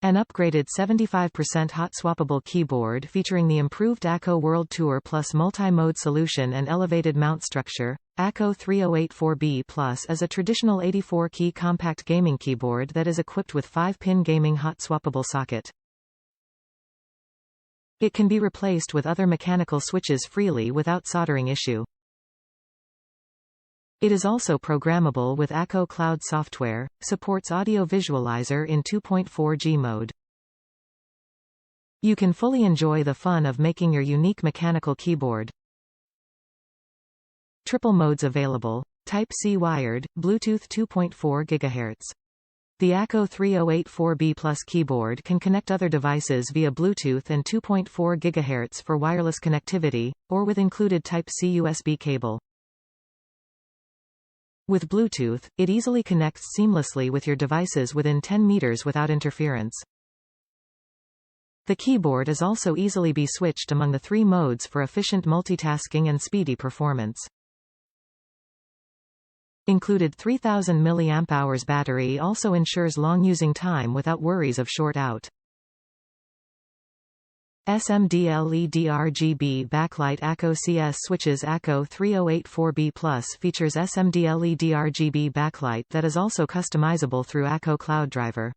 An upgraded 75% Hot Swappable Keyboard featuring the improved AKKO World Tour Plus multi-mode solution and elevated mount structure. AKKO 3084B Plus is a traditional 84-key compact gaming keyboard that is equipped with 5-pin gaming hot swappable socket. It can be replaced with other mechanical switches freely without soldering issue. It is also programmable with AKKO Cloud software, supports audio visualizer in 2.4G mode. You can fully enjoy the fun of making your unique mechanical keyboard. Triple modes available: Type-C wired, Bluetooth 2.4 GHz. The AKKO 3084B Plus keyboard can connect other devices via Bluetooth and 2.4 GHz for wireless connectivity, or with included Type-C USB cable. With Bluetooth, it easily connects seamlessly with your devices within 10 meters without interference. The keyboard is also easily be switched among the 3 modes for efficient multitasking and speedy performance. Included 3000 mAh battery also ensures long using time without worries of short out. SMD LED RGB backlight AKKO CS switches. AKKO 3084B Plus features SMD LED RGB backlight that is also customizable through AKKO Cloud driver.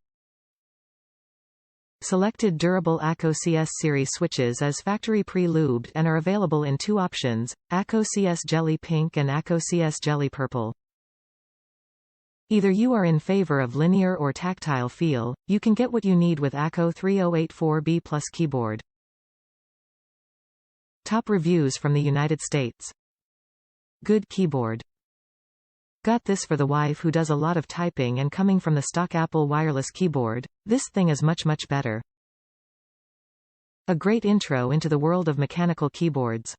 Selected durable AKKO CS series switches as factory pre-lubed and are available in 2 options, AKKO CS Jelly Pink and AKKO CS Jelly Purple. Either you are in favor of linear or tactile feel, you can get what you need with AKKO 3084B Plus keyboard. Top reviews from the United States. Good keyboard. Got this for the wife who does a lot of typing, and coming from the stock Apple wireless keyboard, this thing is much better. A great intro into the world of mechanical keyboards.